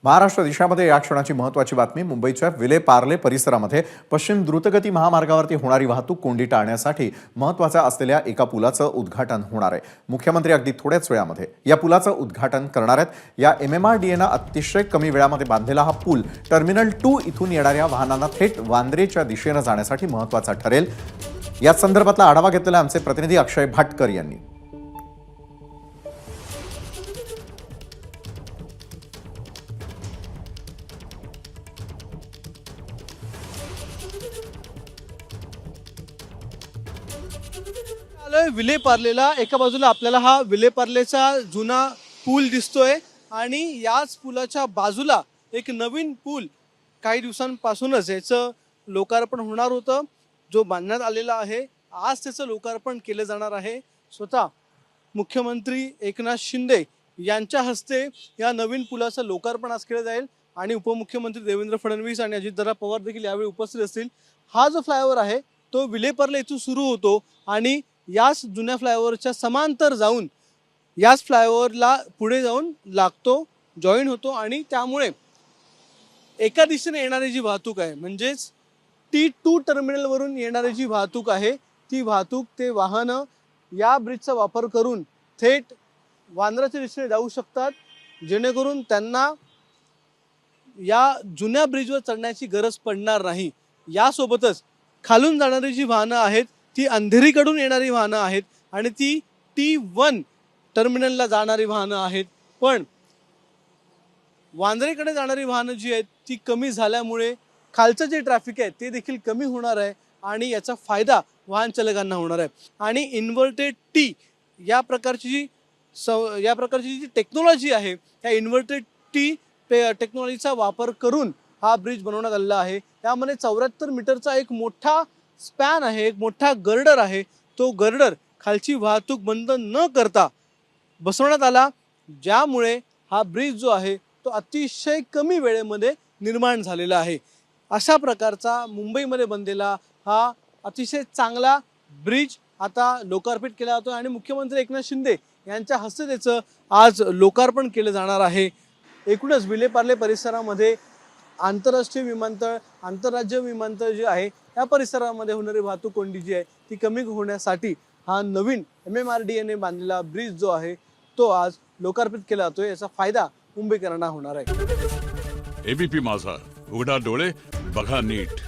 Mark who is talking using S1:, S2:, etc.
S1: महाराष्ट्र देशामध्ये या क्षणाची महत्त्वाची बातमी. मुंबईच्या विले पार्ले परिसरामध्ये पश्चिम द्रुतगती महामार्गावरती होणारी वाहतूक कोंडी टाळण्यासाठी महत्त्वाच्या असलेल्या एका पुलाचं उद्घाटन होणार आहे. मुख्यमंत्री अगदी थोड्याच वेळामध्ये या पुलाचं उद्घाटन करणार आहेत. या MMRDAनं अतिशय कमी वेळामध्ये बांधलेला हा पूल टर्मिनल 2 इथून येणाऱ्या वाहनांना थेट वांद्रेच्या दिशेनं जाण्यासाठी महत्त्वाचा ठरेल. या संदर्भातला आढावा घेतलेला आमचे प्रतिनिधी अक्षय भाटकर यांनी.
S2: विले पार्लेला एका बाजूला आपल्याला हा विले पार्लेचा जुना पूल दिसतोय आणि याच पुलाच्या बाजूला एक नवीन पूल काही दिवसांपासूनच याचं लोकार्पण होणार होतं, जो बांधण्यात आलेला आहे. आज त्याचं लोकार्पण केलं जाणार आहे. स्वतः मुख्यमंत्री एकनाथ शिंदे यांच्या हस्ते या नवीन पुलाचं लोकार्पण आज केलं जाईल आणि उपमुख्यमंत्री देवेंद्र फडणवीस आणि अजितदादा पवार देखील यावेळी उपस्थित असतील. हा जो फ्लायओव्हर आहे तो विले पार्ले इथून सुरू होतो आणि याच जुन्या फ्लायओव्हरच्या समांतर जाऊन याच फ्लायओव्हरला पुढे जाऊन लागतो, जॉईन होतो आणि त्यामुळे एका दिशेने येणारी जी वाहतूक आहे म्हणजेच T2 टर्मिनलवरून येणारी जी वाहतूक आहे ती वाहतूक ते वाहनं या ब्रिजचा वापर करून थेट वांद्र्याच्या दिशेने जाऊ शकतात, जेणेकरून त्यांना या जुन्या ब्रिजवर चढण्याची गरज पडणार नाही. यासोबतच खालून जाणारी जी वाहनं आहेत ती अंधेरीकडून येणारी वाहनं आहेत आणि ती T1 टर्मिनलला जाणारी वाहनं आहेत. पण वांद्रेकडे जाणारी वाहनं जी आहेत ती कमी झाल्यामुळे खालचं जे ट्रॅफिक आहे ते देखील कमी होणार आहे आणि याचा फायदा वाहन चालकांना होणार आहे. आणि इन्व्हर्टेड टी या प्रकारची जी टेक्नॉलॉजी आहे त्या इन्व्हर्टेड टी टेक्नॉलॉजीचा वापर करून हा ब्रिज बनवण्यात आलेला आहे. त्यामध्ये 74 मीटरचा एक मोठा स्पॅन आहे, एक मोठा गर्डर आहे. तो गर्डर खालची वाहतूक बंद न करता बसवण्यात आला, ज्यामुळे हा ब्रिज जो आहे तो अतिशय कमी वेळेमध्ये निर्माण झालेला आहे. अशा प्रकारचा मुंबईमध्ये बनलेला हा अतिशय चांगला ब्रिज आता लोकार्पित केला जातो आणि मुख्यमंत्री एकनाथ शिंदे यांच्या हस्ते त्याचं आज लोकार्पण केलं जाणार आहे. एकूणच विले पार्ले परिसरामध्ये आंतरराष्ट्रीय विमानतळ, आंतरराज्य विमानतळ जे आहे या परिसरामध्ये होणारी वाहतूक कोंडी जी आहे ती कमी होण्यासाठी हा नवीन MMRDAने बांधलेला ब्रिज जो आहे तो आज लोकार्पित केला जातोय. याचा फायदा मुंबईकरांना होणार आहे.
S3: ABP माझा, उघडा डोळे बघा नीट.